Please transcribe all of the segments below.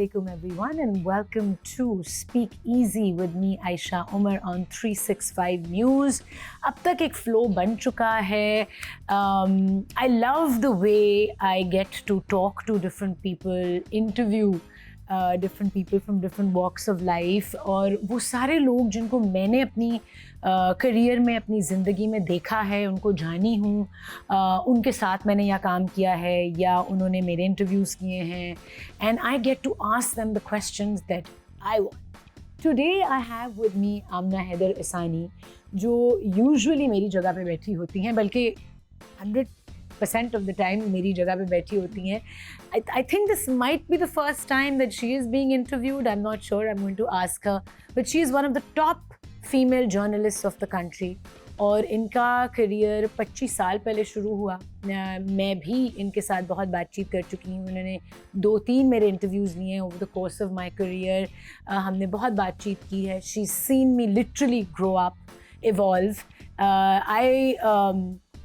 Assalamualaikum everyone and welcome to Speak Easy with me Aisha Umar on 365 News. अब तक एक flow बन चुका है. I love the way I get to talk to different people, interview different people from different walks of life और वो सारे लोग जिनको मैंने अपनी करियर में अपनी ज़िंदगी में देखा है, उनको जानी हूँ, उनके साथ मैंने या काम किया है या उन्होंने मेरे इंटरव्यूज़ किए हैं and I get to ask them the questions that I want. Today I have with me आमना हैदर इसानी जो यूजुअली मेरी जगह पे बैठी होती हैं, बल्कि 100% of the time मेरी जगह पे बैठी होती हैं. I think this might be the first time that she is being interviewed. I'm not sure. I'm going to ask her. But she is one of the top female journalists of the country. और इनका career 25 साल पहले शुरू हुआ. मैं भी इनके साथ बहुत बातचीत कर चुकी हूँ. उन्होंने 2-3 मेरे इंटरव्यूज़ लिए हैं over the course of my career. हमने बहुत बातचीत की है. She scene me literally grow up, evolve. I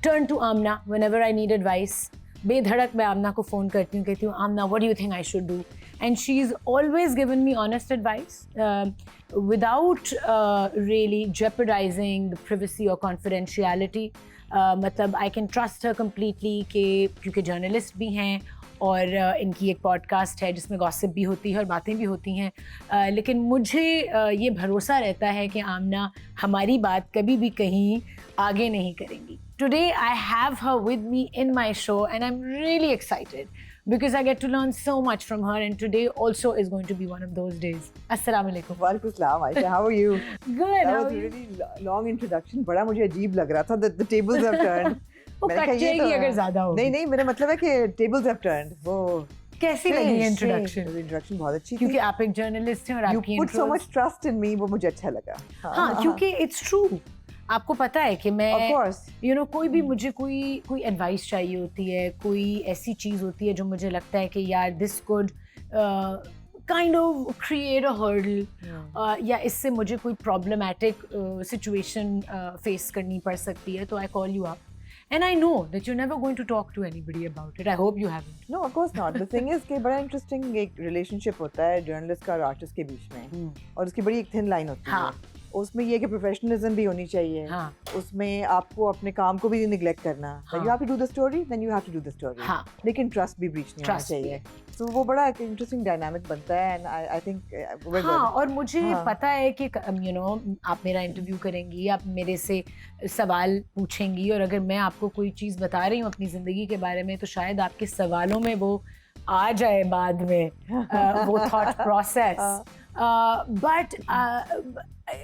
turn to Amna whenever I need advice. बेधड़क मैं आमना को फ़ोन करती हूँ, कहती हूँ आमना what do you think I should do? And she's always given me honest advice without really jeopardizing the privacy or confidentiality. मतलब I can trust her completely कि क्योंकि जर्नलिस्ट भी हैं और इनकी एक पॉडकास्ट है जिसमें गॉसिप भी होती है और बातें भी होती हैं. लेकिन मुझे ये भरोसा रहता है कि आमना हमारी बात कभी भी कहीं आगे नहीं करेंगी. Today I have her with me in my show and I'm really excited because I get to learn so much from her and today also is going to be one of those days. Assalamu alaikum. Walaikum assalam, Aisha. How are you? Good. That was a really long introduction. बड़ा मुझे अजीब लग रहा था that the tables have turned. वो cut जाएगी अगर ज़्यादा हो. नहीं मेरा मतलब है कि tables have turned. वो कैसी लगी इंट्रोडक्शन? इंट्रोडक्शन बहुत अच्छी थी. क्योंकि आप एक जर्नलिस्ट हैं और आपकी You put so much trust in me, वो मुझे अच्छा लगा. हाँ, क्योंकि it's true. आपको पता है कि मैं Of course. कोई भी मुझे कोई एडवाइस चाहिए होती है, कोई ऐसी चीज़ होती है जो मुझे लगता है कि यार this could kind of create a hurdle या इससे मुझे कोई प्रॉब्लमैटिक सिचुएशन फेस करनी पड़ सकती है, तो I call you up. And I know that you're never going to talk to anybody about it. I hope you haven't. No, of course not. The thing is कि बड़ा interesting एक relationship होता है जर्नलिस्ट का और artist के बीच में, और उसकी बड़ी एक thin line होती है. उसमें ये कि प्रोफेशनलिज्म भी होनी चाहिए. उसमें आपको अपने काम को भी निगलेक्ट करना. You have to do the story, then you have to do the story. लेकिन ट्रस्ट भी ब्रीच नहीं होना चाहिए. तो वो बड़ा एक इंटरेस्टिंग डायनामिक बनता है and I think और मुझे पता है कि आप मेरा इंटरव्यू करेंगी, आप मेरे से सवाल पूछेंगी और अगर मैं आपको कोई चीज़ बता रही हूँ अपनी ज़िंदगी के बारे में तो शायद आपके सवालों में वो आ जाए बाद में वो thought process. But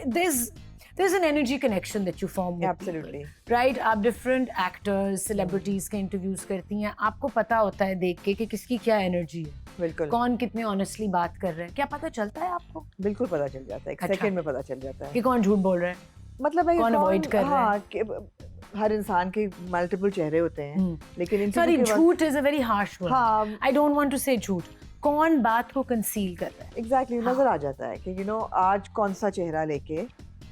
there's an energy connection that you form with Absolutely. people, right? आप different actors, celebrities के interviews करती हैं, आपको पता होता है देख के कि किसकी क्या energy है. बिल्कुल. कौन कितने honestly बात कर रहे हैं, क्या पता चलता है आपको? बिल्कुल पता चल जाता है. एक सेकंड में पता चल जाता है कि कौन झूठ बोल रहा है, मतलब है कौन अवॉइड कर रहा है. हर इंसान के मल्टीपल चेहरे होते हैं, लेकिन सॉरी झूठ is a very harsh word. I don't want to say झूठ. कौन बात को कंसील कर रहा है. एग्जैक्टली नजर आ जाता है कि आज कौन सा चेहरा लेके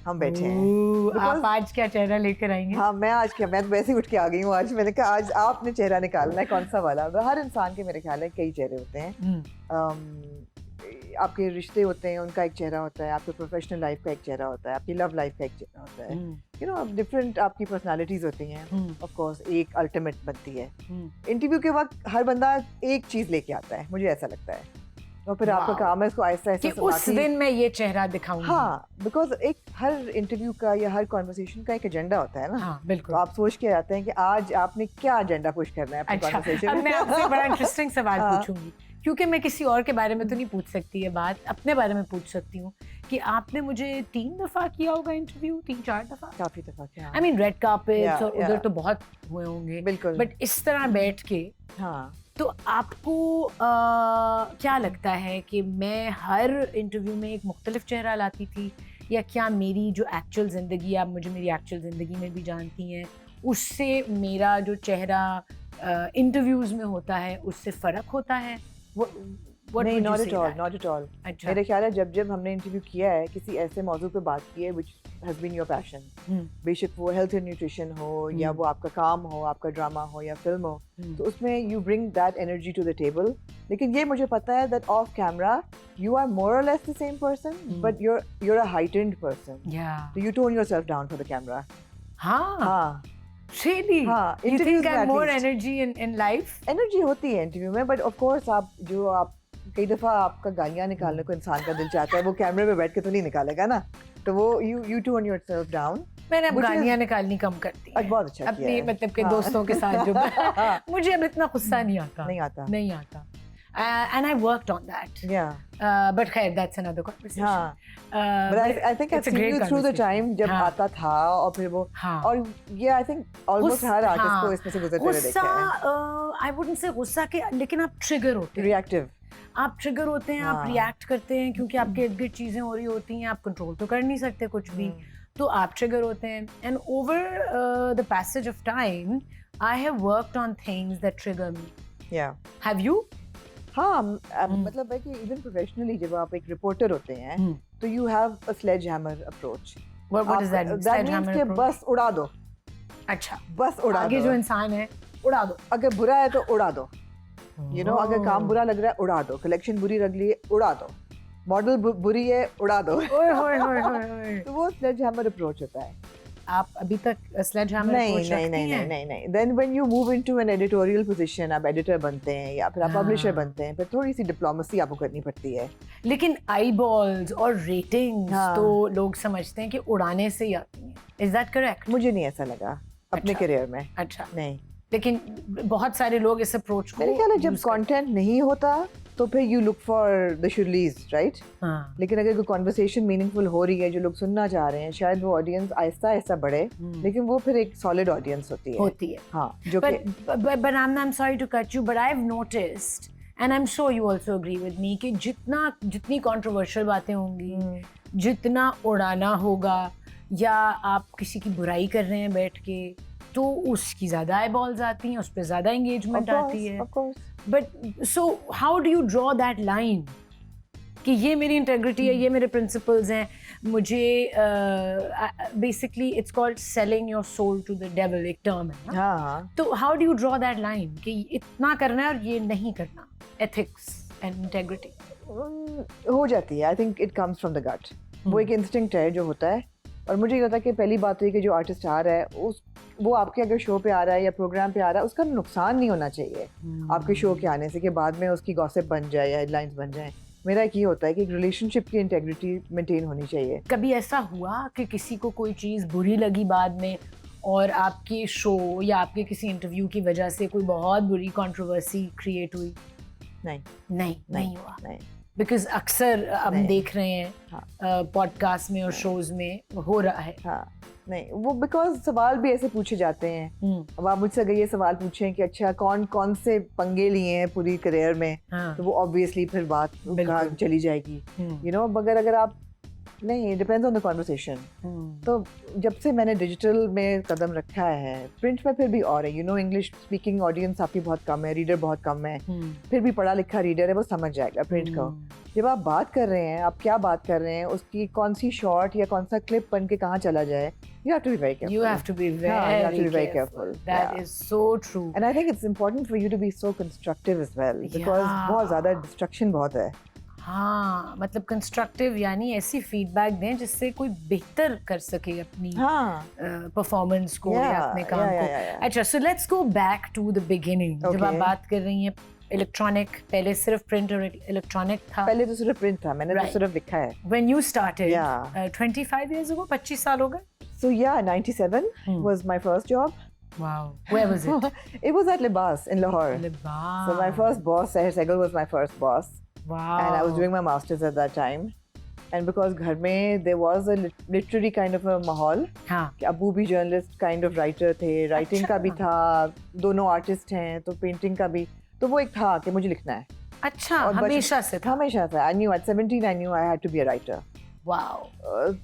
हम बैठे हैं. आप आज क्या चेहरा लेकर आएंगे? हाँ, मैं तो वैसे ही उठ के आ गई हूँ आज. मैंने कहा आज आपने चेहरा निकालना है, कौन सा वाला. हर इंसान के मेरे ख्याल में कई चेहरे होते हैं. आपके रिश्ते होते हैं, उनका एक चेहरा होता है. आपके प्रोफेशनल लाइफ का एक चेहरा होता है. आपकी लव लाइफ का एक चेहरा होता है. डिफरेंट आपकी पर्सनालिटीज होती हैं. ऑफ कोर्स एक अल्टीमेट बनती है. इंटरव्यू के वक्त हर बंदा एक चीज लेके आता है, मुझे ऐसा लगता है, और फिर आपका काम है इसको आहिस्ता आहिस्ता उस दिन मैं ये चेहरा दिखाऊंगी. हाँ, बिकॉज एक हर इंटरव्यू का या हर कॉन्वर्सेशन का एक एजेंडा होता है ना. हाँ, बिल्कुल. तो आप सोच के आते हैं कि आज आपने क्या एजेंडा पुश करना है अपनी कॉन्वर्सेशन में. मैं आपसे बड़ा इंटरेस्टिंग सवाल पूछूंगी क्योंकि मैं किसी और के बारे में तो नहीं पूछ सकती है बात, अपने बारे में पूछ सकती हूँ कि आपने मुझे 3 दफा किया होगा इंटरव्यू, 3-4 दफा. काफी दफा किया. आई मीन रेड कार्पेट्स और उधर तो बहुत हुए होंगे. बिल्कुल. बट इस तरह बैठ के तो आपको क्या लगता है कि मैं हर इंटरव्यू में एक मुख्तलिफ चेहरा लाती थी, या क्या मेरी जो एक्चुअल ज़िंदगी, आप मुझे मेरी एक्चुअल ज़िंदगी में भी जानती हैं, उससे मेरा जो चेहरा इंटरव्यूज़ में होता है उससे फ़र्क होता है? What नहीं, would you not say at all, that? not at all. अच्छा. मेरे ख्याल है जब हमने इंटरव्यू किया है किसी ऐसे मौजू पे बात की है which has been your passion, बेशक वो हेल्थ एंड न्यूट्रिशन हो या वो आपका काम हो, आपका ड्रामा हो या फिल्म हो, तो उसमें you bring that energy to the table. लेकिन ये मुझे पता है that off camera you are more or less the same person, but you're a heightened person. Yeah. So you tone yourself down for the camera. हाँ. Really? हाँ. You interviews think में I'm at more least. energy in life? Energy होती है interview में, but of course आप कई दफा आपका गालियां निकालने को इंसान का दिल चाहता है, वो कैमरे पे बैठ के तो नहीं निकालेगा ना, तो वो यू टोन योरसेल्फ डाउन. मैंने अब गालियां निकालनी कम करती है. बहुत अच्छा किया अपनी है. मतलब के दोस्तों के साथ जो मुझे अब इतना गुस्सा नहीं आता. नहीं आता. And I worked on that. Yeah. But खैर, that's another conversation. हाँ. But I think I've seen you through the time जब आता था और फिर वो और ये I think almost her artist को इसमें से गुजरते हुए देखा है. I wouldn't say गुस्सा के, लेकिन आप ट्रिगर होते हैं. Reactive. आप ट्रिगर होते हैं, आप रिएक्ट करते हैं क्योंकि आपके इर्द गिर्द चीजें हो रही होती हैं, आप कंट्रोल तो कर नहीं सकते कुछ भी, तो आप ट्रिगर होते हैं. And over the passage of time I have worked on things that trigger me. Yeah. Have you? हाँ, मतलब है कि इवन प्रोफेशनली जब आप एक रिपोर्टर होते हैं तो you have a sledgehammer approach. What does that mean? That means कि बस उड़ा दो. अच्छा, बस उड़ा दो. आगे जो इंसान है उड़ा दो. अगर बुरा है तो उड़ा दो. You know, अगर काम बुरा लग रहा है उड़ा दो, कलेक्शन बुरी लग रही है उड़ा दो, मॉडल बुरी है उड़ा दो. ओए होए होए होए. तो वो स्लेज हैमर अप्रोच होता है. आप अभी तक स्लेज हैमर अप्रोच रखती हैं? नहीं. Then when you move into an editorial position, आप एडिटर बनते हैं या फिर आप पब्लिशर बनते हैं, फिर थोड़ी सी डिप्लोमेसी आपको करनी पड़ती है. लेकिन आई बॉल्स और रेटिंग्स तो लोग समझते हैं कि उड़ाने से ही आती हैं. Is that correct? मुझे नहीं ऐसा लगा अपने करियर में. अच्छा. नहीं, लेकिन बहुत सारे लोग इस अप्रोच को मेरे ख्याल है जब कंटेंट नहीं होता तो फिर you look for the sureties, right? लेकिन अगर कोई कॉन्वर्सेशन मीनिंगफुल हो रही है, जो लोग सुनना चाह रहे हैं, शायद वो ऑडियंस आहिस्ता आहिस्ता बढ़े, लेकिन वो फिर एक सॉलिड ऑडियंस होती है. हाँ, जो but I'm sorry to cut you, but I've noticed and I'm sure you also agree with me कि जितनी कंट्रोवर्शियल बातें होंगी, जितना उड़ाना होगा या आप किसी की बुराई कर रहे हैं बैठ के, तो उसकी ज़्यादा आई बॉल्स आती हैं, उस पर ज़्यादा एंगेजमेंट आती है. But so how do you draw that line कि ये मेरी इंटेग्रिटी है, ये मेरे प्रिंसिपल्स हैं, मुझे basically it's called selling your soul to the devil, एक टर्म है ना. हाँ. तो how do you draw that line कि इतना करना है और ये नहीं करना? एथिक्स एंड इंटेग्रिटी हो जाती है. I think it comes from the gut. वो एक इंस्टिंक्ट है जो होता है. और मुझे ये लगता है कि पहली बात तो ये कि जो आर्टिस्ट आ रहा है वो आपके अगर शो पे आ रहा है या प्रोग्राम पे आ रहा है, उसका नुकसान नहीं होना चाहिए आपके शो के आने से कि बाद में उसकी गॉसिप बन जाए या हेडलाइंस बन जाए. मेरा एक ये होता है कि एक रिलेशनशिप की इंटेग्रिटी मेंटेन होनी चाहिए. कभी ऐसा हुआ कि किसी को कोई चीज़ बुरी लगी बाद में और आपके शो या आपके किसी इंटरव्यू की वजह से कोई बहुत बुरी कंट्रोवर्सी क्रिएट हुई? नहीं हुआ. बिकॉज अक्सर हम देख रहे हैं पॉडकास्ट में और शोज में हो रहा है. नहीं, वो बिकॉज सवाल भी ऐसे पूछे जाते हैं. अब आप मुझसे अगर ये सवाल पूछें कि अच्छा कौन से पंगे लिए हैं पूरी करियर में, तो वो ऑब्वियसली फिर बात चली जाएगी. यू नो, मगर अगर आप नहीं, डिपेंड्स ऑन द कॉन्वर्सेशन. तो जब से मैंने डिजिटल में कदम रखा है, प्रिंट में फिर भी और है. You know, English speaking audience आपकी बहुत कम है, रीडर बहुत कम है. फिर भी पढ़ा लिखा रीडर है, वो समझ जाएगा प्रिंट को. जब आप बात कर रहे हैं, आप क्या बात कर रहे हैं, उसकी कौन सी शॉर्ट या कौन सा क्लिप बन के कहाँ चला जाए, you have to be very careful. You have to be very careful. That is so true. And I think it's important for you to be so constructive as well, because बहुत ज़्यादा distraction बहुत है. हाँ, मतलब constructive यानी ऐसी feedback दें जिससे कोई बेहतर कर सके अपनी परफॉर्मेंस को या अपने काम को. अच्छा, so let's go back to the beginning. जब आप बात कर रही हैं इलेक्ट्रॉनिक, पहले सिर्फ प्रिंट और इलेक्ट्रॉनिक था? पहले तो सिर्फ प्रिंट था, मैंने तो सिर्फ लिखा है. When you started 25 years ago, 25 साल हो गए? So yeah, 97 was my first job. Wow. Where was it? It was at Libas in Lahore. Libas. So my first boss, Sahir Sehgal, was my first boss. Wow. And I was doing my masters at that time. And because घर में there was a literary kind of a माहौल, कि अबू भी journalist kind of writer थे, writing का भी था, दोनों artist हैं, तो painting का भी, तो वो एक था कि मुझे लिखना है. अच्छा, हमेशा से था? हमेशा से. I knew at 17 I knew I had to be a writer. Wow.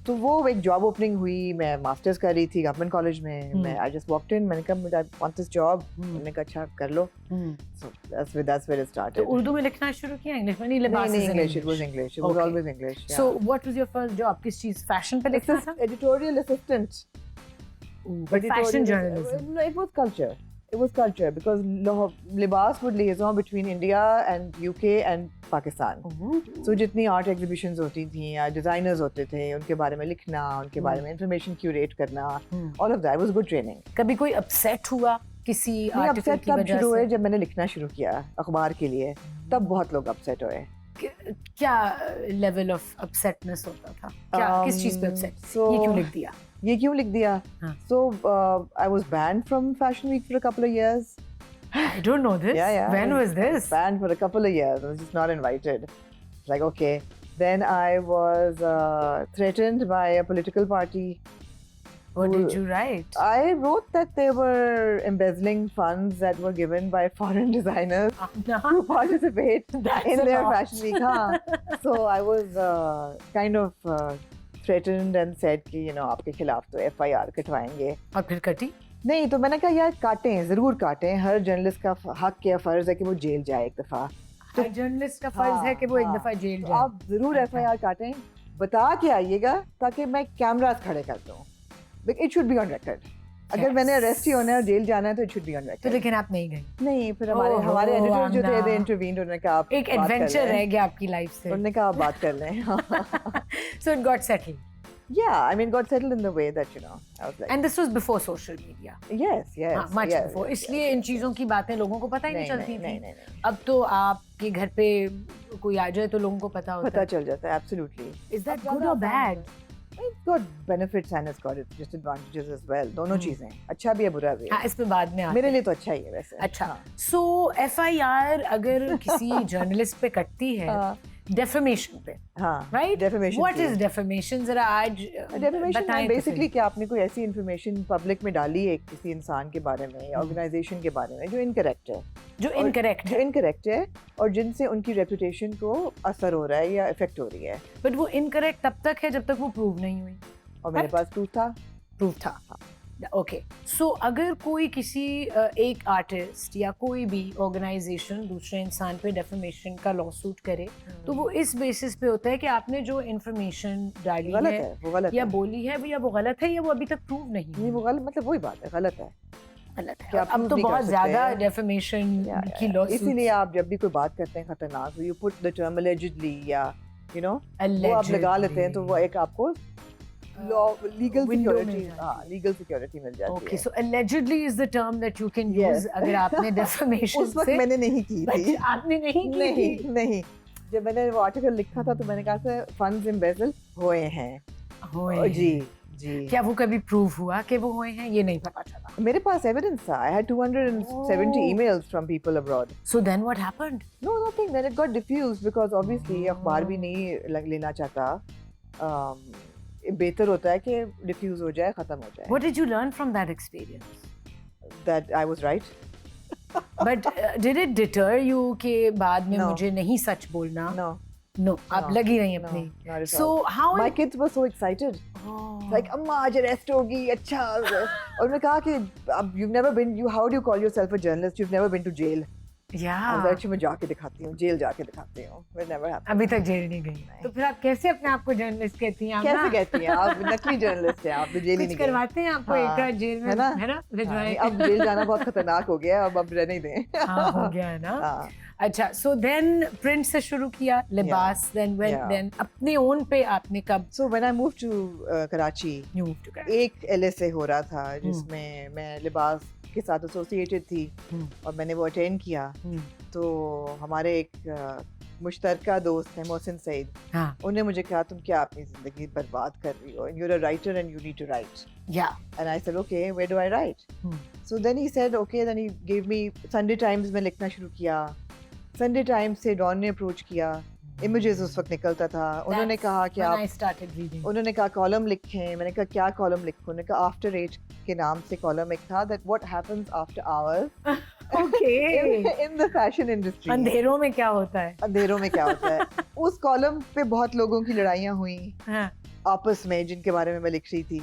तो वो एक जॉब ओपनिंग हुई, मैं मास्टर्स कर रही थी गवर्नमेंट कॉलेज में. मैं आई जस्ट वॉकड इन, मैंने कहा मुझे आई वांट दिस जॉब. मैंने कहा अच्छा कर लो. सो that's where it तो started. उर्दू में लिखना शुरू किया, इंग्लिश में? नहीं, लिबास नहीं, is in English. It was English. It was Okay. always English. Yeah. So what was your first job? किस चीज, फैशन पे लिखना था? Editorial assistant. But fashion Editorial- journalism. No, it was culture. It was culture because Libas would liaison between India and UK and Pakistan. So जितनी art exhibitions होती थी या designers होते थे, उनके बारे में लिखना, उनके बारे में information curate करना, all of that was good training. कभी कोई upset हुआ किसी नहीं, आर्टिकल upset की तब वजह शुरू हुए से? जब मैंने लिखना शुरू किया अखबार के लिए, तब बहुत लोग upset हुए. क्या लेवल ऑफ अपसेटनेस होता था? क्या किस चीज पे अपसेट? so- ये क्यों लिख दिया? ये क्यों लिख दिया? हाँ. So I was banned from Fashion Week for a couple of years. I don't know this. Yeah. When was this? Banned for a couple of years. I was just not invited. Like, okay. Then I was threatened by a political party. What did you write? I wrote that they were embezzling funds that were given by foreign designers to participate That's in a their lot. Fashion Week. Huh? So I was kind of threatened and said कि आपके खिलाफ तो FIR कटवाएंगे. और फिर कटी? नहीं, तो मैंने कहा यार काटें, ज़रूर काटें. हर जर्नलिस्ट का हक या फ़र्ज़ है कि वो जेल जाए एक दफ़ा. हर जर्नलिस्ट का फर्ज है कि वो एक दफा जेल तो जाए. आप ज़रूर FIR काटें, बता के आइएगा ताकि मैं कैमरास खड़े कर दूँ. It should be on record. अगर मैंने अरेस्ट ही होना है और जेल जाना है तो it should be on तो record. लेकिन आप नहीं गई. नहीं, फिर हमारे एडिटर जो थे they intervened. उन्होंने कहा आप एक बात कर एडवेंचर लें. रह गया आपकी लाइफ से. उन्होंने कहा आप बात कर लें. So it got settled. Yeah, I mean got settled in the way that I was like And this was before social media. yes. Much yes, before. yes, इसलिए इन चीजों की बातें लोगों को पता ही नहीं चलती नहीं, थी. नहीं. अब तो आपके घर पे कोई आ जाए तो लोगों को पता होता पता है. चल जाता है absolutely. Is that अब good ज़्यादा or bad? It's got benefits and it's got its disadvantages as well. दोनों चीजें, अच्छा भी है बुरा भी हाँ, है. इस पे बाद में आते मेरे हैं. लिए तो अच्छा ही है वैसे. अच्छा. So FIR अगर किसी जर्नलिस्ट पे कटती है defamation पे, हाँ, right? defamation What की is defamation? जरा आज defamation बताएं तो बेसिकली सही. कि आपने कोई ऐसी इन्फॉर्मेशन पब्लिक में डाली है किसी इंसान के बारे में या ऑर्गेनाइजेशन के बारे में जो इनकरेक्ट है, जो incorrect जो है. इनकरेक्ट है और जिनसे उनकी रेपुटेशन को असर हो रहा है या इफेक्ट हो रही है. But वो incorrect तब तक है जब तक वो प्रूव नहीं हुई. और मेरे पास प्रूफ था. प्रूफ था. ओके. सो अगर कोई किसी एक आर्टिस्ट या कोई भी ऑर्गेनाइजेशन दूसरे इंसान पे डेफेमेशन का लॉ सूट करे तो वो इस बेसिस पे होता है कि आपने जो इन्फॉर्मेशन डाली गलत है है, वो गलत या है. बोली है या वो गलत है या वो अभी तक प्रूव नहीं नहीं, हुई. वो गलत मतलब वही बात है, गलत है. गलत है. कि आप अब prove तो नहीं कर बहुत सकते ज्यादा हैं. डेफेमेशन की लॉ इसीलिए आप जब भी कोई बात करते हैं खतरनाक, you put the term allegedly या वो आप लगा लेते हैं तो वो एक आपको लॉ लीगल window मिल सिक्योरिटी, जाती हाँ, लीगल सिक्योरिटी मिल जाती ओके. है. सो allegedly is the term that you can Yes. use अगर आपने डेफेमेशन उस वक्त से मैंने नहीं की थी. आपने नहीं की नहीं थी. नहीं, जब मैंने वो आर्टिकल लिखा था तो मैंने कहा था फंड्स एम्बेजल हुए हैं. होए. जी जी. क्या वो कभी प्रूव हुआ कि वो हुए हैं? ये नहीं पता चला. मेरे पास एविडेंस था. I had 270 Oh. emails from people abroad. So then what happened? No, nothing. Then it got diffused because obviously अखबार भी नहीं लेना चाहता. बेहतर होता है कि डिफ्यूज हो जाए, खत्म हो जाए. What did you learn from that experience? That I was right. But did it deter you कि बाद में No. मुझे नहीं सच बोलना? No. No. आप No. लगी रही No, अपनी. not at So all. how? My kids were so excited. Oh. Like अम्मा आज अरेस्ट होगी, अच्छा. और मैं कहा कि अब you've never been, how do you call yourself a journalist? You've never been to jail. Yeah. Actually मैं जाके दिखाती हूँ, जेल जाके दिखाती हूँ. It never happened. अभी तक जेल नहीं गई. तो फिर आप कैसे अपने आप को जर्नलिस्ट कहती हैं? कैसे कहती हैं आप? नकली जर्नलिस्ट हैं आप, तो जेल ही कुछ नहीं गए. करवाते हैं आपको हाँ, एक रात जेल में, है ना? है ना? हाँ, भिजवाएं. नहीं, अब जेल जाना बहुत खतरनाक हो गया है, अब रहने दें. हाँ, हो गया है ना. हाँ. अच्छा. So then print से शुरू किया, लिबास. Then when Yeah. then अपने own पे आपने कब So when I moved to Karachi, move to Karachi? एक LSA हो रहा था जिसमें मैं लिबास के साथ एसोसिएटेड थी और मैंने वो अटेंड किया. तो हमारे एक मुश्तरका दोस्त है मोहसिन सईद, हाँ. उन्होंने मुझे कहा तुम क्या अपनी जिंदगी बर्बाद कर रही हो, you're a writer and you need to write. Yeah. And I said okay, where do I write? So then he said okay, then he gave me Sunday Times में लिखना शुरू किया. Sunday Times से डॉन ने approach किया. Images उस वक्त निकलता था. उन्होंने कहा कि When आप I started reading. उन्होंने कहा कॉलम लिखें. मैंने कहा क्या कॉलम लिखूं? उन्होंने कहा आफ्टर 8 के नाम से कॉलम एक था that what happens after hours Okay. in the fashion industry. अंधेरों में क्या होता है? अंधेरों में क्या होता है? उस कॉलम पे बहुत लोगों की लड़ाइयाँ हुई हाँ. आपस में, जिनके बारे में मैं लिख रही थी.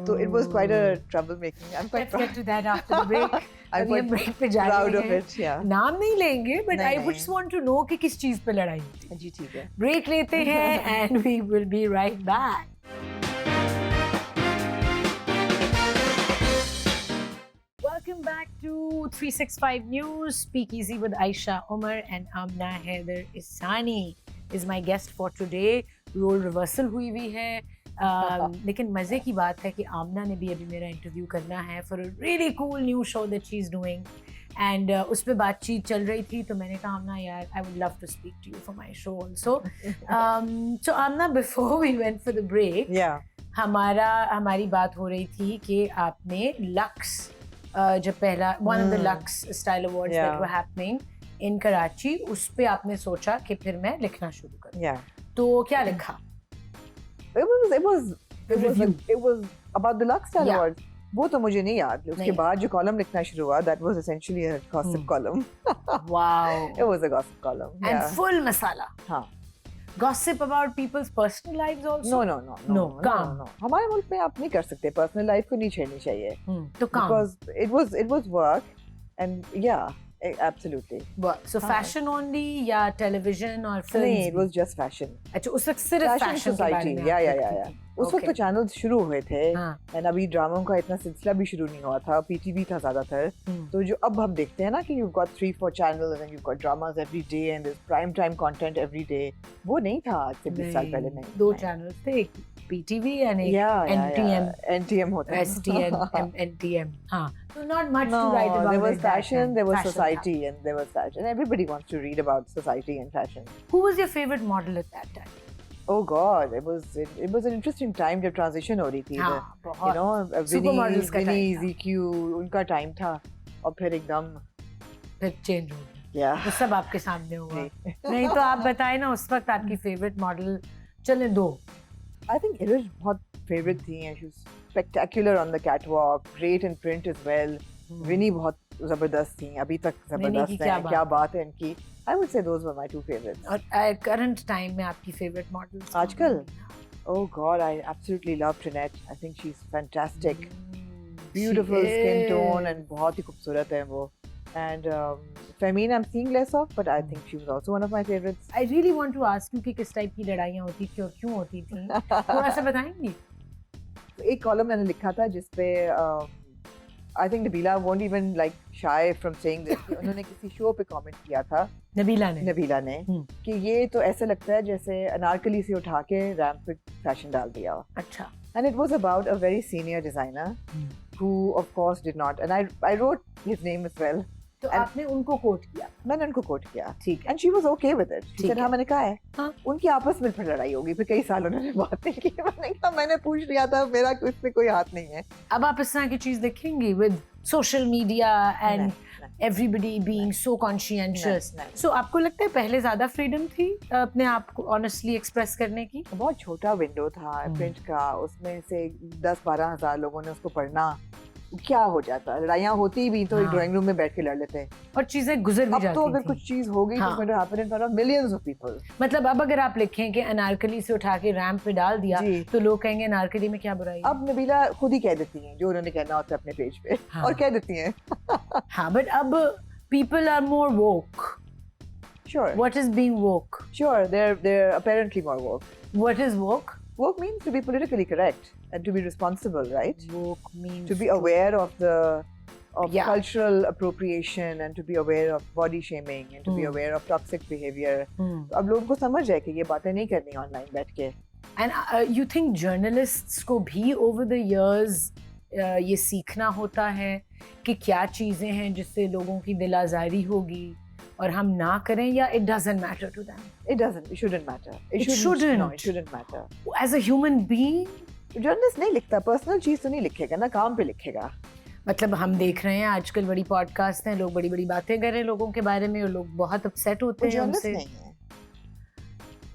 So it was quite a troublemaking. I'm quite Let's get to that after the break. I'm अभी हम quite break पे जा proud रहे of हैं. it. Yeah. नाम नहीं लेंगे, but नहीं, I would just want to know कि किस चीज पे लड़ाई होती है. जी ठीक है. Break लेते हैं and we will be right back. Welcome back to 365 News. Speak Easy with Aisha Umar and Amna Haider Isani is my guest for today. Role reversal हुई हुई है. लेकिन मज़े की बात है कि आमना ने भी अभी मेरा इंटरव्यू करना है for a really cool new show that she is doing and उस पर बातचीत चल रही थी तो मैंने कहा आमना यार I would love to speak to you for my show also. So Amna before we went for the break हमारी बात हो रही थी कि आपने लक्स जब पहला one of the lux style awards that were happening in Karachi उस पे आपने सोचा कि फिर मैं लिखना शुरू करूँ. तो क्या लिखा? It was about the Lux Style Awards. वो तो मुझे नहीं याद. उसके बाद जो कॉलम लिखना शुरू हुआ, that was essentially a gossip column. Wow. It was a gossip column. And full masala. हाँ. Gossip about people's personal lives also. No. काम. No. हमारे मुल्क में आप नहीं कर सकते. Personal life को नहीं छेड़नी चाहिए. तो काम. Because it was work, and yeah. Absolutely. So fashion only या television और films? नहीं, it was just fashion. अच्छा उस वक्त सिर्फ fashion के बारे में या उस वक्त तो चैनल्स शुरू हुए थे एंड अभी ड्रामों का इतना सिलसिला भी शुरू नहीं हुआ था. पीटीवी था ज्यादातर. तो जो अब हम देखते हैं ना कि you've got 3-4 channels and you've got dramas every day and there's prime time content every day, वो नहीं था आज से 20 साल पहले. नहीं, 2 चैनल्स थे, पीटीवी and NTM होता है. STN NTM. हाँ. So not much to write about. There was fashion, there was society, and there was fashion. Everybody wants to read about society and fashion. Who was your favorite model at that time? Oh God, it was an interesting time जब transition हो रही थी. You know, Supermodels का Vinny, time ZQ, उनका time था और फिर एकदम फिर change हो गया. Yeah. वो सब आपके सामने हुआ. नहीं तो आप बताएं ना उस वक्त आपकी favorite model. चले 2. I think Irish बहुत favorite थी and she was spectacular on the catwalk, great in print as well. Vinny बहुत जबरदस्त थी, अभी तक जबरदस्त है. क्या बात है इनकी. I would say those were my 2 favorites. और current time में आपकी favorite models? आजकल? Oh God, I absolutely love Trinette. I think she's fantastic. Beautiful skin tone and बहुत ही खूबसूरत है वो. And Femina I'm seeing less of, but I think she was also one of my favorites. I really want to ask you कि किस type की लड़ाइयाँ होती थी और क्यों होती थी. थोड़ा सा बताएंगी? एक कॉलम मैंने लिखा था जिसपे I think Nabila won't even like shy from saying this. उन्होंने किसी शो पे कमेंट किया था. नबीला ने कि ये तो ऐसे लगता है जैसे अनारकली से उठा के रैंप पे फैशन डाल दिया. अच्छा. And it was about a very senior designer who of course did not. And I wrote his name as well. तो आपने उनको कोट किया? मैंने उनको कोट किया. ठीक है. And she was okay with it. She said हाँ मैंने कहा है. हाँ. उनकी आपस में फिर लड़ाई होगी. फिर कई साल उन्होंने बात नहीं की. मैंने कहा मैंने पूछ लिया था, मेरा इसमें कोई हाथ नहीं है. अब आप इस तरह की चीज देखेंगी with social media and everybody being so conscientious. So आपको लगता है पहले ज्यादा freedom थी अपने आप को honestly express करने की? बहुत छोटा विंडो था प्रिंट का. उसमें से 10-12 हज़ार लोगों ने उसको पढ़ना. क्या हो जाता, लड़ाइयाँ होती भी तो एक ड्राइंग रूम में बैठ के लड़ लेते हैं और चीजें गुजर भी जाती थी. अब तो अगर कुछ चीज हो गई तो it happen in front of millions of people. मतलब अब अगर आप लिखें कि अनारकली से उठा के रैंप पे डाल दिया तो लोग कहेंगे अनारकली में क्या बुराई है. अब नबीला खुद ही कह देती हैं जो उन्होंने कहना होता है अपने पेज पे. और कह देती हैं. हाँ, बट अब people are more woke. Sure. What is being woke? Sure, they're apparently more woke. What is woke? Woke means to be politically correct and to be responsible, right? Woke means to be aware of cultural appropriation and to be aware of body shaming and to be aware of toxic behavior. अब लोगों को समझ है कि ये बातें नहीं करनी ऑनलाइन बैठ के. And you think journalists को भी over the years ये सीखना होता है कि क्या चीजें हैं जिससे लोगों की दिल आज़ारी होगी और हम ना करें, या it doesn't matter to them? It shouldn't matter. It shouldn't. No, it shouldn't matter. As a human being, journalist नहीं लिखता, पर्सनल चीज तो नहीं लिखेगा ना, काम पे लिखेगा. मतलब हम देख रहे हैं आजकल बड़ी पॉडकास्ट हैं, लोग बड़ी बड़ी बातें कर रहे हैं लोगों के बारे में और लोग बहुत अपसेट होते हैं उनसे.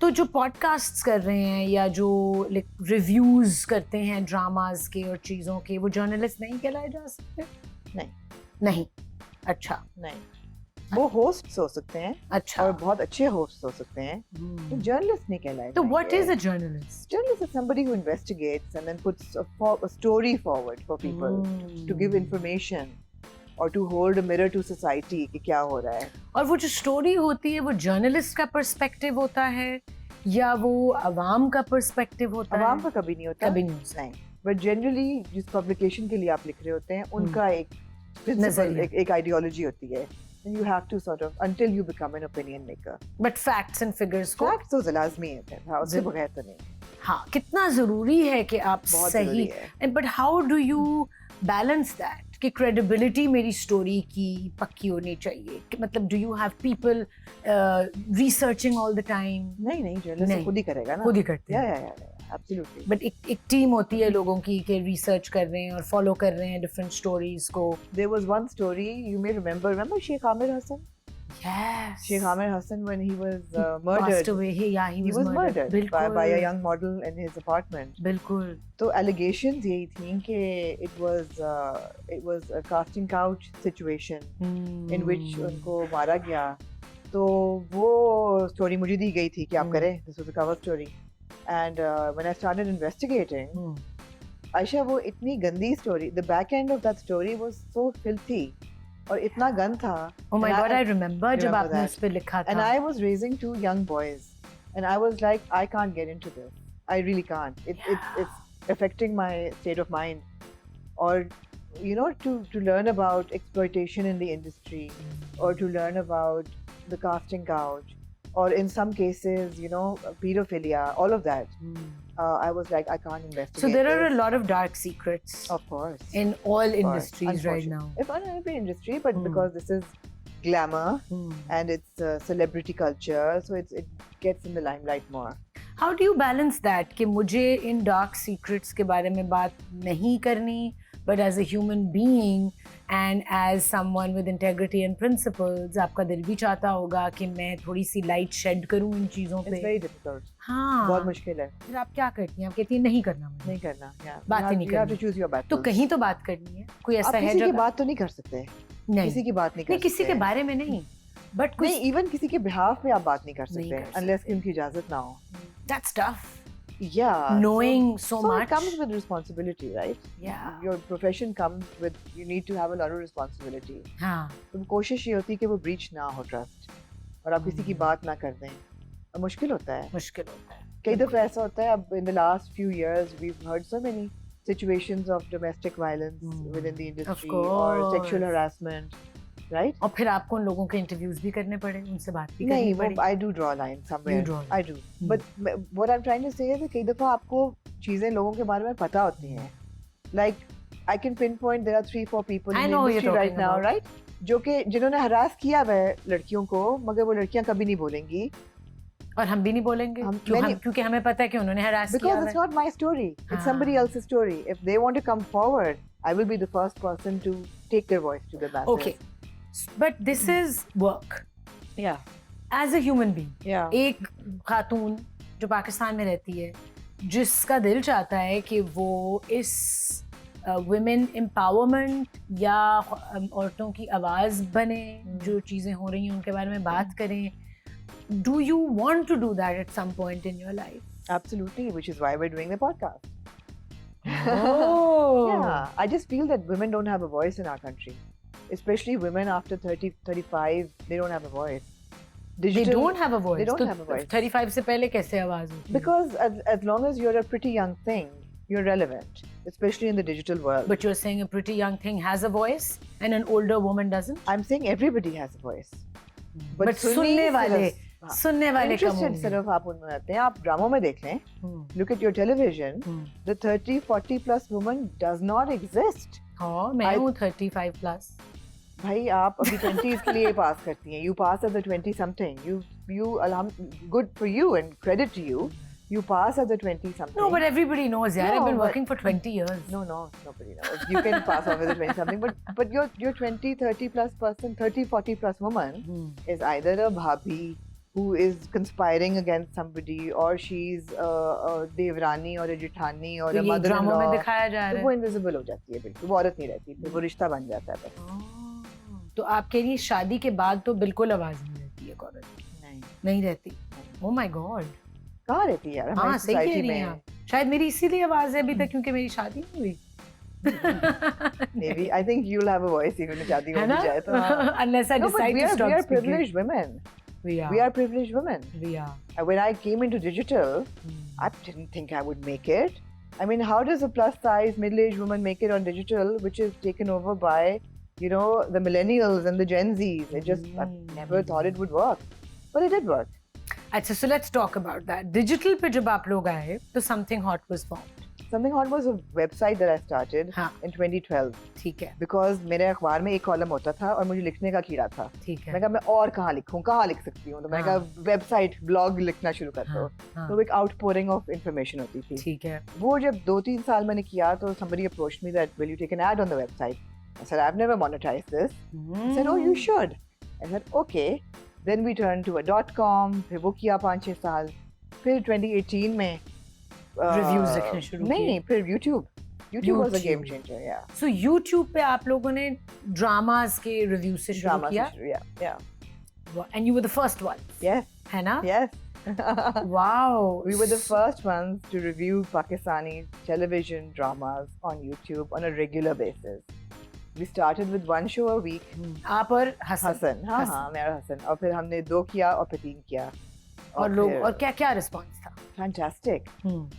तो जो पॉडकास्ट्स कर रहे हैं या जो रिव्यूज करते हैं ड्रामाज के और चीज़ों के, वो जर्नलिस्ट नहीं कहलाए जा सकते? नहीं. अच्छा नहीं, वो होस्ट्स हो सकते हैं अच्छा और बहुत अच्छे होस्ट्स हो सकते हैं, तो जर्नलिस्ट नहीं कहलाएंगे. तो what is a journalist? Journalist is somebody who investigates and then puts a story forward for people to give information or to hold a mirror to society कि क्या हो रहा है. और वो जो स्टोरी होती है वो जर्नलिस्ट का पर्सपेक्टिव होता है या वो अवाम का पर्सपेक्टिव होता अवाम है? का कभी नहीं होता. कभी नहीं होता. नहीं. But generally जिस पब्लिकेशन के लिए आप लिख रहे होते हैं उनका एक principle, नजरिया. एक आइडियोलॉजी होती है. And you have to sort of until you become an opinion maker. But facts and figures को Facts तो लाजमी है, हाँ, उसके बगैर तो नहीं. हाँ कितना जरूरी है कि आप बहुत सही जरूरी है. But how do you balance that कि क्रेडिबिलिटी मेरी स्टोरी की पक्की होनी चाहिए कि मतलब do you have people researching all the time? नहीं, जर्नलिस्ट नहीं. खुद ही करेगा ना. खुद ही करते हैं. या absolutely. बट एक टीम होती है लोगों की कि रिसर्च कर रहे हैं और फॉलो कर रहे हैं डिफरेंट स्टोरीज को. There was one story you may remember Sheikh Amir Hassan? Yes. Sheikh Amir Hassan when he was Passed murdered. away. He He was murdered by a young model in his apartment. बिल्कुल. तो allegations यही थी कि it was a casting couch situation in which उनको मारा गया. तो वो story मुझे दी गई थी कि आप करें. This was a cover story. And when I started investigating, Aisha, वो इतनी गंदी story. The back end of that story was so filthy. और इतना गंद था. Oh my God, I remember remember जब आपने that. उस पे लिखा था. And I was raising 2 young boys, and I was like, I can't get into this. I really can't. It's affecting my state of mind. Or, you know, to learn about exploitation in the industry, or to learn about the casting couch, or in some cases, you know, pedophilia, all of that. I was like, I can't investigate. So there are a this. lot of dark secrets Of course. in all Of course, industries right now. If not in every industry, but because this is glamour and it's celebrity culture, so it gets in the limelight more. How do you balance that कि मुझे इन dark secrets के बारे में बात नहीं करनी, but as a human being and as someone with integrity and principles, आपका दिल भी चाहता होगा कि मैं थोड़ी सी light shed करूँ इन चीज़ों पे. It's very difficult. हाँ. बहुत मुश्किल है. फिर आप क्या करती हैं? आप कहती हैं नहीं करना मुझे. नहीं करना. Yeah. बात ही नहीं You have करनी. to choose your battles. तो कहीं तो बात करनी है. कोई ऐसा आप है किसी की जगह? बात तो नहीं कर सकते. नहीं. किसी की बात नहीं कर नहीं सकते. किसी के बारे में नहीं. But कुछ. नहीं, even किसी के behalf में आप बात नहीं कर नहीं सकते. कर Unless सकते. कि उनकी इजाजत ना हो. That's tough. Yeah. Knowing so it much. comes with responsibility, right? Yeah. Your profession comes with, you need to have a lot of responsibility. हाँ. तो कोशिश ये होती है कि वो breach ना हो trust. और आप किसी की बात ना कर दें. और मुश्किल होता है. मुश्किल होता है. कई दफ़ा ऐसा होता है. अब in the last few years we've heard so many situations of domestic violence within the industry or sexual harassment, right? और फिर आपको उन लोगों के इंटरव्यूज भी करने पड़े, उनसे बात भी करनी नहीं, पड़ी. वो I do draw a line somewhere. You draw a I do. But what I'm trying to say is that कई दफ़ा आपको चीज़ें लोगों के बारे में पता होती हैं. Like I can pinpoint there are 3-4 people I in the know what you're industry right talking now, about. right? जो कि जिन्होंने हरास किया हुआ है लड़कियों को, मगर वो लड़कियां कभी नहीं बोलेंगी. और हम भी नहीं बोलेंगे क्योंकि हमें पता है कि उन्होंने हरास किया Because it's not my story. It's somebody else's story. If they want to come forward, I will be the first person to take their voice to the masses. Okay. But this is work. Yeah. As a human being. Yeah. एक खातून जो पाकिस्तान में रहती है जिसका दिल चाहता है कि वो इस women empowerment या औरतों की आवाज़ बने, जो चीज़ें हो रही हैं उनके बारे में बात करें. Do you want to do that at some point in your life? Absolutely, which is why we're doing the podcast. Oh. Yeah, I just feel that women don't have a voice in our country. Especially women after 30, 35, they don't have a voice. They don't have a voice. They don't तो have a voice. 35 से पहले कैसे आवाज़ होती है? Because as long as you're a pretty young thing, you're relevant, especially in the digital world. But you're saying a pretty young thing has a voice and an older woman doesn't? I'm saying everybody has a voice. But सुनने वाले कम Interested होंगे. सिर्फ आप उनमें आते हैं. आप ड्रामों में देख लें. Look at your television. The 30, 40 plus woman does not exist. हाँ, मैं हूँ 35 plus. भाई आप अभी 20s के लिए पास करती हैं. You pass as a 20 something. Good for you and credit to you. You pass as a 20 something. No, but everybody knows, yeah. No, I've been but- working for 20 years. No, nobody knows. You can pass off as a 20 something, but your 20, 30 plus person, 30, 40 plus woman is either a bhabhi who is conspiring against somebody, or she's a devrani or a jithani or तो a ये mother-in-law. ड्रामों में दिखाया जा तो रहा वो है. invisible हो जाती है बिल्कुल. वो औरत नहीं रहती, फिर वो रिश्ता बन जाता है बस. तो आपके लिए शादी के बाद तो बिल्कुल आवाज नहीं रहती है औरत नहीं नहीं रहती ओह माय गॉड कहाँ रहती है यार हाँ हमारी सही कह सोसाइटी रही हैं में आप शायद मेरी इसीलिए आवाज है अभी तक क्योंकि मेरी शादी नहीं हुई maybe I think you'll have a voice even if शादी हो है ना भी जाए तो हाँ. unless I No, but decide we to are stop speaking privileged women. we are We are privileged women. we are And when I came into digital, I didn't think I would make it. I mean, how does a plus size middle-aged woman make it on digital, which is taken over by, you know, the millennials and the Gen Zs? I never thought it would work, but it did work. अच्छा so let's talk about that digital पे जब आप लोग आए तो something hot was formed Something Hot was a website that I started हाँ in 2012 ठीक है because मेरे अखबार में एक कॉलम होता था और मुझे लिखने का कीड़ा था. ठीक है मैं कहा मैं और कहाँ लिखूं कहाँ लिख सकती हूँ तो मैंने हाँ. कहा वेबसाइट ब्लॉग लिखना शुरू करता हूँ हाँ तो एक आउटपोरिंग ऑफ इंफॉर्मेशन होती थी. ठीक है वो जब 2-3 साल मैंने किया तो somebody approached me that will you take an ad on the website? I said I've never monetized this. I said oh you should. I said okay. Then we turned to a .com. फिर वो किया 5-6 साल. फिर 2018 में Reviews लिखने शुरू नहीं किए। फिर YouTube was a game YouTube. changer. Yeah. so YouTube पे आप लोगों ने ड्रामास के रिव्यू से शुरू Drama किया yeah. and you were the first one Yes. है ना Yes. wow We were the first ones to review Pakistani television dramas on YouTube on a regular basis. We started with one show a week. आप और हसन हसन हाँ हसन। हाँ मेरा हसन और फिर हमने 2 किया और फिर 3 किया और लोग फिर- और क्या क्या रिस्पॉन्स था fantastic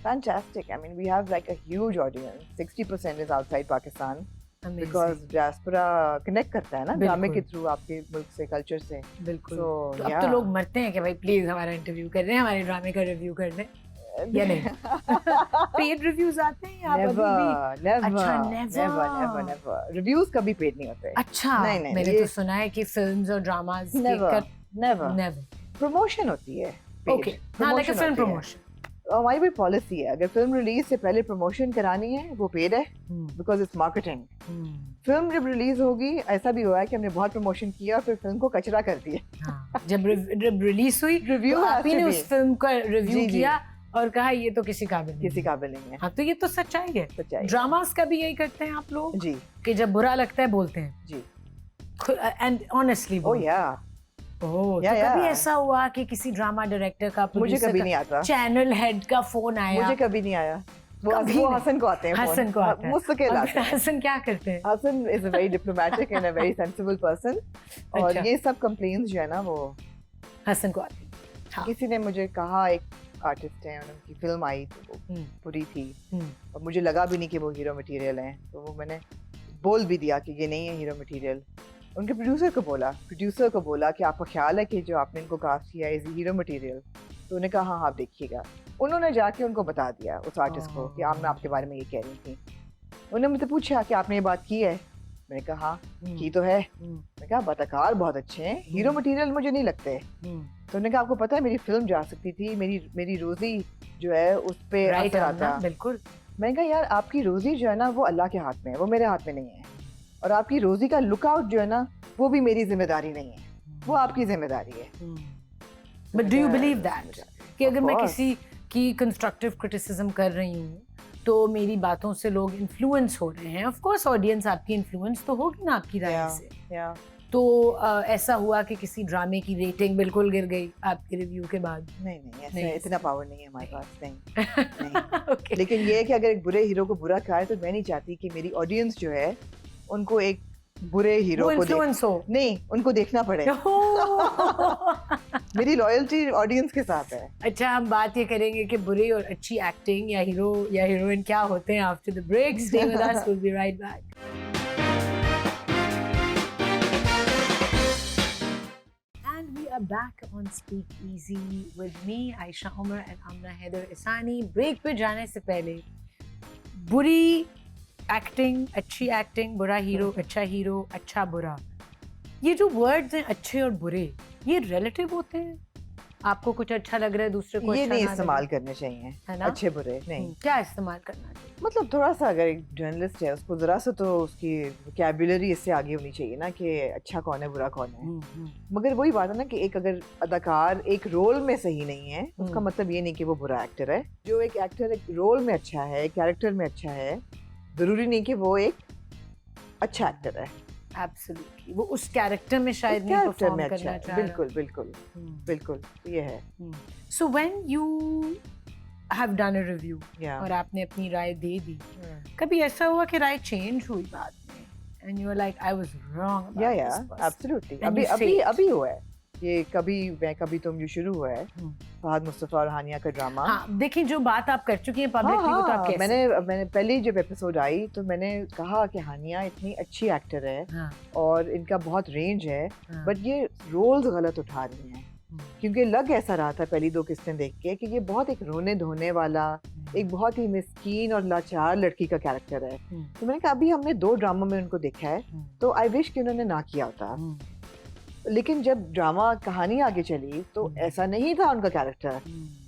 fantastic I mean we have like a huge audience 60% is outside Pakistan Amazing. because diaspora connect करता है ना ड्रामे के बिल्कुल। थ्रू आपके मुल्क से कल्चर से बिल्कुल so तो अब yeah तो लोग मरते हैं कि भाई प्लीज हमारा इंटरव्यू कर दें हमारे ड्रामे का रिव्यू कर दें या नहीं पेड रिव्यूज आते हैं या आप never अभी भी never अच्छा, never never never reviews कभी पेड नहीं होते अच्छा नहीं, मैंने ये- तो सुना है कि फिल्म्स और dramas never never never promotion होती है paid. ओके हाँ लाइक अ Promotion फिल्म होती है। प्रमोशन हमारी भी पॉलिसी है अगर फिल्म रिलीज से पहले प्रमोशन करानी है वो पेड है बिकॉज इट्स मार्केटिंग फिल्म जब रिलीज होगी ऐसा भी हुआ है कि हमने बहुत प्रमोशन किया और फिर फिल्म को कचरा कर दिया जब रिलीज हुई Review तो has आप ही to ने be. उस फिल्म का रिव्यू जी, जी। किया और कहा ये तो किसी काबिल नहीं किसी है। काबिल नहीं है हाँ तो ये तो सच्चाई है सच्चाई ड्रामास का भी यही करते हैं आप लोग जी कि जब बुरा लगता है बोलते हैं जी एंड ऑनेस्टली ओ या तो Yeah, कभी yeah. ऐसा हुआ कि किसी ड्रामा डायरेक्टर का मुझे कभी नहीं आता चैनल हेड का फोन आया मुझे कभी नहीं आया वो कभी वो नहीं। हसन को आते हैं हसन को आता है मुस्तकिल और आते हैं हसन क्या करते हैं Hasan is a very diplomatic and a very sensible person और अच्छा। ये सब कंप्लेंट्स जो है ना वो हसन को आती हाँ। किसी ने मुझे कहा एक आर्टिस्ट है उनकी फिल्म आई तो वो हम्म, बुरी थी हम्म, और मुझे लगा भी नहीं कि वो हीरो मटेरियल हैं तो वो मैंने बोल भी दिया कि ये नहीं है हीरो मटेरियल उनके प्रोड्यूसर को बोला कि आपको ख्याल है कि जो आपने इनको कास्ट किया है इज हीरो मटेरियल तो उन्होंने कहा हाँ आप देखिएगा उन्होंने जाके उनको बता दिया उस आर्टिस्ट को कि मैं आपके बारे में ये कह रही थी उन्होंने मुझसे पूछा कि आपने ये बात की है मैंने कहा हाँ की तो है मैंने कहा अदाकार बहुत अच्छे हैं हीरो मटेरियल मुझे नहीं लगते तो उन्होंने कहा आपको पता है मेरी फिल्म जा सकती थी मेरी रोजी जो है उस पे राइट असर आता बिल्कुल मैंने कहा यार आपकी रोजी जो है ना वो अल्लाह के हाथ में है वो मेरे हाथ में नहीं है और आपकी रोजी का लुकआउट जो है ना वो भी मेरी जिम्मेदारी नहीं है वो आपकी जिम्मेदारी है but do you believe that कि अगर मैं Of course. किसी की कंस्ट्रक्टिव क्रिटिसिज्म कर रही हूँ तो मेरी बातों से लोग इन्फ्लुएंस हो रहे हैं ऑफ कोर्स ऑडियंस आपकी इन्फ्लुएंस तो होगी ना आपकी राय Yeah, से yeah. तो ऐसा हुआ कि किसी ड्रामे की रेटिंग बिल्कुल गिर गई आपके रिव्यू के बाद नहीं ऐसा नहीं, इतना पावर नहीं है हमारे पास नहीं ओके लेकिन ये है कि अगर एक बुरे हीरो को बुरा कहा है तो मैं नहीं चाहती कि मेरी ऑडियंस जो है उनको एक बुरे हीरो वो को इन्फ्लुएंस हो नहीं उनको देखना पड़े मेरी लॉयल्टी ऑडियंस के साथ है अच्छा हम बात ये करेंगे कि बुरी और अच्छी एक्टिंग या हीरो या हीरोइन क्या होते हैं after the break stay with us will be right back And we are back on Speak Easy with me Aisha Umar and Amna Heather Isani break पे जाने से पहले बुरी एक्टिंग अच्छी एक्टिंग बुरा हीरो अच्छा बुरा ये जो वर्ड्स हैं अच्छे और बुरे ये रिलेटिव होते हैं आपको कुछ अच्छा लग रहा है दूसरे को ये अच्छा नहीं ना इस्तेमाल लगे? करने चाहिए है ना अच्छे बुरे नहीं क्या इस्तेमाल करना चाहिए मतलब थोड़ा सा अगर एक जर्नलिस्ट है उसको जरा सा तो उसकी वोकैबुलरी इससे आगे होनी चाहिए ना कि अच्छा कौन है बुरा कौन है मगर वही बात है ना कि एक अगर अदाकार एक रोल में सही नहीं है उसका मतलब ये नहीं कि वो बुरा एक्टर है जो एक एक्टर एक रोल में अच्छा है कैरेक्टर में अच्छा है जरूरी नहीं कि वो एक अच्छा एक्टर है एब्सोल्युटली वो उस कैरेक्टर में शायद उस नहीं character परफॉर्म में अच्छा करना है, चाह रहा। बिल्कुल बिल्कुल बिल्कुल ये है so when you have done a review Yeah. और आपने अपनी राय दे दी, कभी ऐसा हुआ कि राय चेंज हुई बाद में and you were like I was wrong या अबाउट या दिस पर्सन? एब्सोल्युटली And अभी you say अभी it. अभी हुआ है ये कभी तुम जो शुरू हुआ है फहद मुस्तफा और हानिया का ड्रामा हाँ, देखिए जो बात आप कर चुकी हैं पब्लिकली वो तो आप कैसे मैंने पहले जब एपिसोड आई तो मैंने कहा कि हानिया इतनी अच्छी एक्टर है हाँ, और इनका बहुत रेंज है हाँ, बट ये रोल्स गलत उठा रही हैं क्योंकि लग ऐसा रहा था पहली 2 किस्तें देख के कि ये बहुत एक रोने धोने वाला एक बहुत ही मिस्कीन और लाचार लड़की का कैरेक्टर है तो मैंने कहा अभी हमने 2 ड्रामा में उनको देखा है तो आई विश कि उन्होंने ना किया होता लेकिन जब ड्रामा कहानी आगे चली तो ऐसा नहीं था उनका कैरेक्टर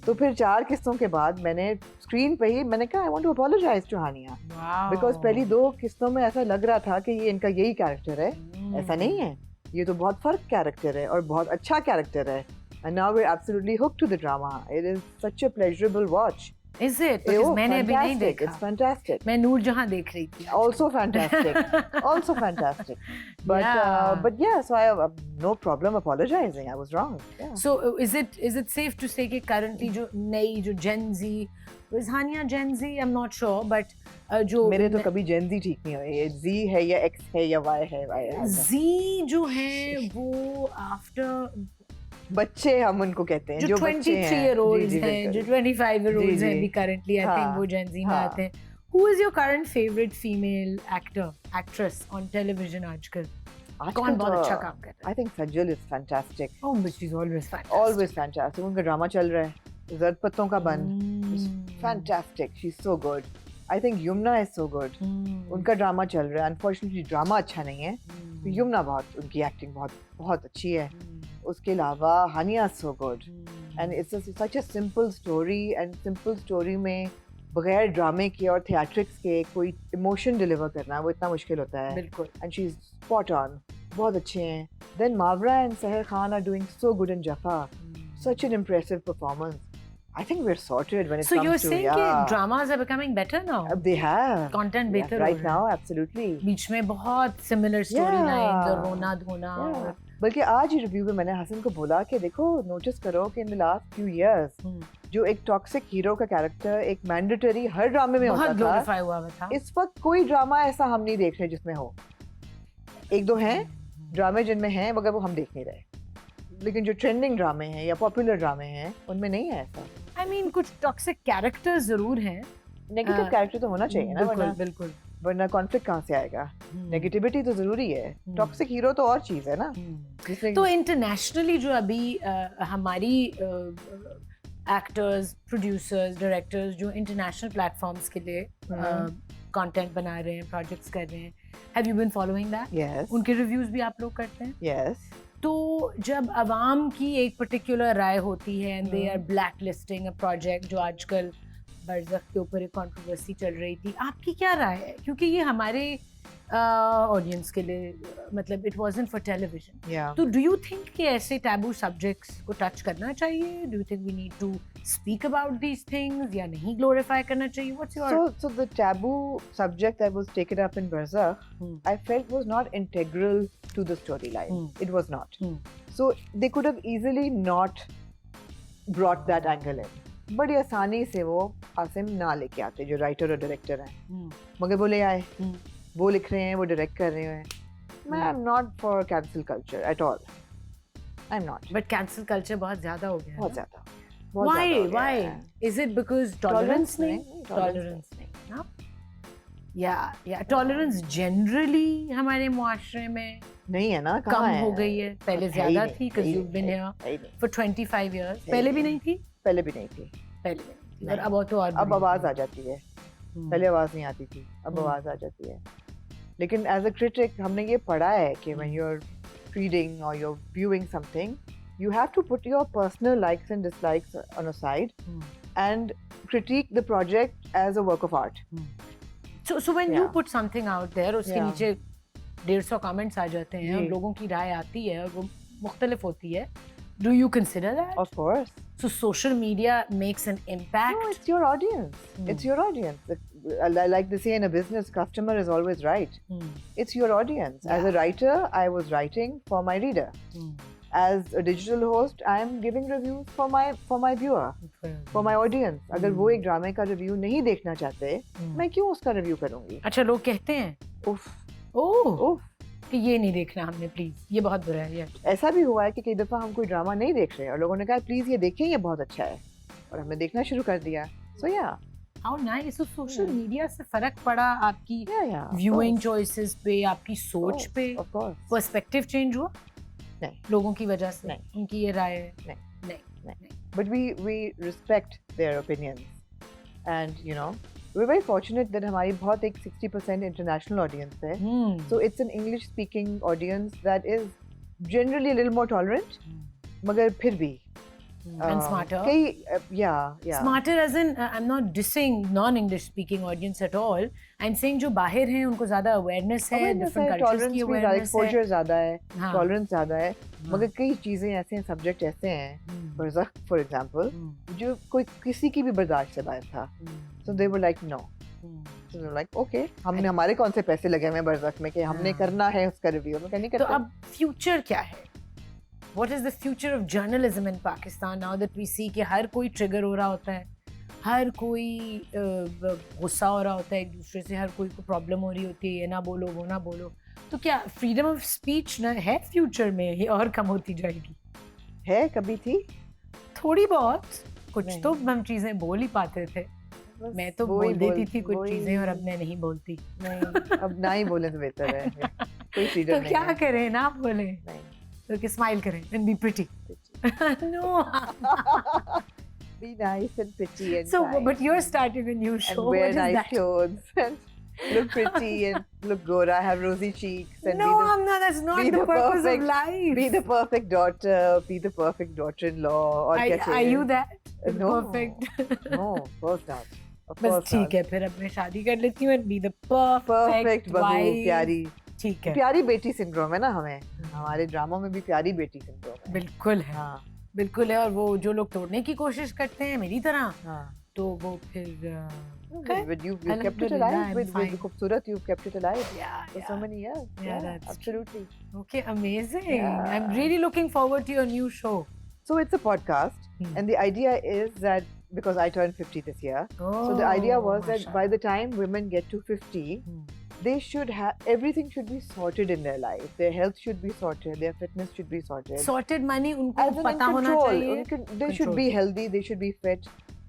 तो फिर 4 किस्तों के बाद मैंने स्क्रीन पे ही मैंने कहा I want to apologize to Hania because पहली 2 किस्तों में ऐसा लग रहा था कि ये इनका यही कैरेक्टर है ऐसा नहीं है ये तो बहुत फर्क कैरेक्टर है और बहुत अच्छा कैरेक्टर है and now we're absolutely hooked to the drama. It is such a pleasurable watch. Is it? Because मैंने अभी नहीं देखा। It's fantastic. मैं नूरजहां देख रही थी। Also fantastic. Also fantastic. But yeah, so I have no problem apologizing. I was wrong. Yeah. So is it safe to say कि currently जो नई जो Gen Z is Hania Gen Z? I'm not sure, but जो मेरे तो कभी Gen Z ठीक नहीं हुए ये Z है या X है या Y है Z जो है वो after बच्चे हम उनको कहते हैं जो 23 year olds हैं जो 25 year olds हैं भी currently I think वो Gen Z में आते हैं. Who is your current favorite female actress on television आजकल? कौन बहुत अच्छा काम कर रहा है? I think Sajal is fantastic. Oh, but she's always fantastic. Always fantastic. उनका ड्रामा चल रहा है जर्द पत्तों का बंद fantastic. She's so good. I think Yumna is so good. उनका ड्रामा चल रहा है. Unfortunately ड्रामा अच्छा नहीं है. Yumna बहुत उनकी एक्टिंग बहुत अच्छी है. उसके अलावा हानिया so good. And it's such a simple story and simple story में बगैर ड्रामे के और थिएट्रिक्स के कोई इमोशन डिलीवर करना वो इतना मुश्किल होता है. बिल्कुल. And she's spot on. बहुत अच्छे हैं. Then Mawra and Seher Khan are doing so good in Jaffa. Such an impressive performance. I think we're sorted when it So comes to you're saying that dramas are becoming better now? They have. Content better right now, absolutely. बीच में बहुत similar storylines और रोना धोना. बल्कि आज ही review में मैंने हसन को बोला कि देखो नोटिस करो कि in the last few years जो एक टॉक्सिक हीरो का कैरेक्टर एक मैंडेटरी हर ड्रामे में होता ग्लोरीफाई हुआ था. इस वक्त कोई ड्रामा ऐसा हम नहीं देख रहे जिसमें हो. 1-2 हैं ड्रामे जिनमें हैं मगर वो हम देख नहीं रहे. लेकिन जो ट्रेंडिंग ड्रामे हैं या पॉपुलर ड्रामे हैं उनमें नहीं है ऐसा. I mean कुछ टॉक्सिक कैरेक्टर्स जरूर हैं. नेगेटिव कैरेक्टर तो होना चाहिए ना बिल्कुल. वरना कॉन्फ्लिक्ट कहाँ से आएगा. नेगेटिविटी तो जरूरी है. टॉक्सिक हीरो तो और चीज है ना. तो इंटरनेशनली जो अभी हमारी एक्टर्स प्रोड्यूसर्स डायरेक्टर्स जो इंटरनेशनल प्लेटफॉर्म्स के लिए कंटेंट बना रहे हैं प्रोजेक्ट्स कर रहे हैं have you been following that? Yes. उनके रिव्यूज भी आप लोग करते हैं? यस. तो जब अवाम की एक पर्टिकुलर राय होती है and they are blacklisting a project जो आजकल बरज़ख के ऊपर एक कंट्रोवर्सी चल रही थी, आपकी क्या राय है? क्योंकि ये हमारे ऑडियंस के लिए मतलब इट वाजंट फॉर टेलीविजन. तो डू यू थिंक कि ऐसे टैबू सब्जेक्ट्स को टच करना चाहिए? Do you think we need to speak about these things या नहीं ग्लोरीफाई करना चाहिए? What's your So the taboo subject that was taken up in Barzakh, I felt was not integral to the storyline. It was not. So they could have easily not brought that angle in. बड़ी आसानी से वो आसिम ना लेके आते जो writer और director हैं. मगर वो ले आए. वो लिख रहे हैं वो डायरेक्ट कर रहे हैं. मैं I am not for cancel culture at all. I am not. But cancel culture बहुत ज्यादा हो गया है. बहुत ज्यादा. Why? Is it because tolerance नहीं? Tolerance नहीं ना? Yeah. Tolerance generally हमारे मुआशरे में नहीं है ना. कम हो गई है. पहले ज्यादा थी because you've been here for 25 years. पहले भी नहीं थी? पहले भी नहीं थी. और अब तो और अब आवाज आ जाती है. पहले आवाज नहीं आती थी. अब आवाज आ जाती है. लेकिन एज अ क्रिटिक हमने ये पढ़ा है कि when you're reading or you're viewing something, you have to put your personal likes and dislikes on a side and critique the project as a work of art. So when you put something out there, उसके नीचे 150 comments आ जाते हैं और लोगों की राय आती है और वो मुख्तलिफ होती है. Do you consider that? Of course. So social media makes an impact. No, it's your audience. It's your audience. Like they say in a business, customer is always right. It's your audience. As a writer, I was writing for my reader. As a digital host, I am giving reviews for my viewer, for my audience. अगर वो एक ड्रामे का review नहीं देखना चाहते, मैं क्यों उसका रिव्यू करूँगी? अच्छा, लोग कहते हैं उफ ओह कि ये नहीं देखना हमने, प्लीज, ये बहुत बुरा है। ये ऐसा भी हुआ है कि कई दफा हम कोई ड्रामा नहीं देख रहे और लोगों ने कहा प्लीज ये देखें, ये बहुत अच्छा है, और हमने देखना शुरू कर दिया। सो या हाउ नाइस। तो सोशल मीडिया से फर्क पड़ा आपकी of व्यूइंग course. चॉइसेस पे, आपकी सोच पे? Of course. पर्सपेक्टिव चेंज हुआ नहीं, लोगों की वजह से? नहीं, उनकी ये राय? नहीं. But we respect their opinions, and you know we're very fortunate that हमारी बहुत एक 60% international audience है. So it's an English speaking audience that is generally a little more tolerant, मगर फिर भी and smarter. Yeah. Smarter as in, I'm not dissing non-English speaking audience at all. I'm saying जो बाहर हैं उनको ज़्यादा awareness है, different cultures tolerance की भी ज़्यादा, awareness है. exposure ज़्यादा है, हाँ. tolerance ज़्यादा है, मगर कई चीज़ें ऐसे हैं, subject ऐसे हैं, बरज़ख for example, जो कोई किसी की भी बर्दाश्त से बाहर था. So they were like no. So they were like okay, हमने हमारे कौन से पैसे लगे हुए बरज़ख में कि हमने करना है उसका रिव्यू, हम नहीं करते. तो अब future क्या है? What is the future of journalism in Pakistan now that we see कि हर कोई ट्रिगर हो रहा होता है, हर कोई गुस्सा हो रहा होता है एक दूसरे से, हर कोई को प्रॉब्लम हो रही होती है, ये ना बोलो वो ना बोलो, तो क्या फ्रीडम ऑफ स्पीच ना है फ्यूचर में ये और कम होती जाएगी? है, कभी थी थोड़ी बहुत, कुछ नहीं. तो हम चीजें बोल ही पाते थे. मैं तो बोल देती थी कुछ चीजें और अब मैं नहीं बोलती. नहीं, अब ना ही बोले तो बेहतर है. कोई फ्रीडम तो नहीं क्या है. करें, ना बोले नहीं. तो कि स्माइल करें and be pretty. No. Be nice and pretty and So, kind. but you're starting a new show. And wear What is nice that? clothes and look pretty and look gora, have rosy cheeks and No, be the, I'm not. That's not be the the purpose perfect- of life. be the perfect daughter, be the perfect daughter-in-law. और क्या Are चाहिए? you that? No. Perfect. No, of course not. Of बस course ठीक not. है, फिर अब मैं शादी कर लेती हूँ and be the perfect Perfect बहू, wife. प्यारी. ठीक है. प्यारी बेटी सिंड्रोम है ना हमें. हमारे ड्रामों में भी प्यारी बेटी सिंड्रोम है. बिल्कुल है. हाँ. बिल्कुल है. और वो जो लोग तोड़ने की कोशिश करते हैं मेरी तरह, हाँ. तो वो फिर But you kept it Alhamdulillah, alive I'm with fine. खूबसूरत, you've kept it alive yeah, for yeah. so many years. Yeah, that's absolutely. Okay, amazing. Yeah. I'm really looking forward to your new show. So it's a podcast, and the idea is that because I turned 50 this year, so the idea was that by the time women get to 50, they should have everything should be sorted in their life. Their health should be sorted, their fitness should be sorted. Sorted money उनको As in पता in होना control. चाहिए. They should be healthy, they should be fit,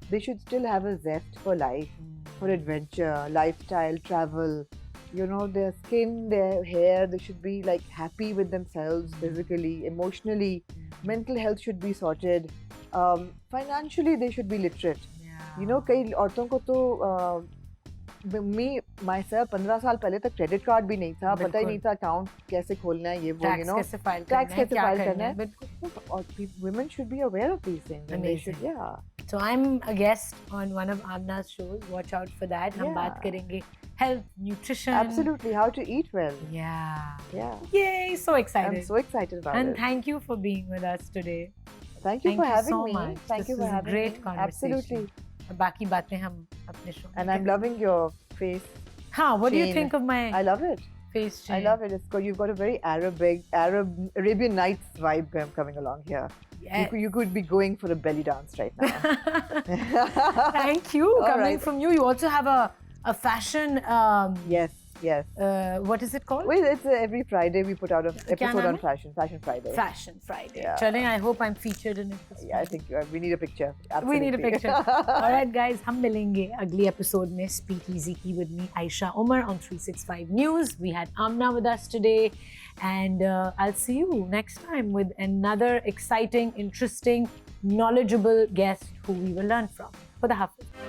they should still have a zest for life, for adventure, lifestyle, travel. You know, their skin, their hair, they should be like happy with themselves physically, emotionally. Mental health should be sorted. Financially, they should be literate. You know, कई औरतों को तो me myself 15 साल पहले तक credit card भी नहीं था, पता ही नहीं था अकाउंट कैसे खोलना है, ये वो, you know, कैसे फाइल टैक्स कैसे क्या फाइल करना है. बिल्कुल. और women should be aware of these things. And they should, Amazing. yeah. So I'm a guest on one of Amna's shows. Watch out for that. हम Yeah. बात करेंगे health, nutrition. Absolutely, how to eat well. Yeah. Yeah. Yay! So excited. I'm so excited about And it. thank you for being with us today. Thank you for having so me. much. Thank This you for was a having great me. conversation. Absolutely. और बाकी बातें हम अपने show में And I'm करेंगे. loving your face. हाँ, what do you chain. think of my I love it. face I chain? love it. You've got a very Arabian Nights vibe coming along here. Yes. You could be going for a belly dance right now. Thank you. All Coming right. from you, you also have a fashion. Yes. What is it called? Well, it's every Friday we put out an क्या episode नाम on है? Fashion Friday. Fashion Friday. Yeah. Chale, I hope I'm featured in it. this Yeah, I time. think we need a picture. We need a Absolutely. picture. All right, guys, हम मिलेंगे अगली episode में Speak Easy की with me, Aisha Umar on 365 News. We had Amna with us today, and I'll see you next time with another exciting, interesting, knowledgeable guest who we will learn from. Khuda Hafiz.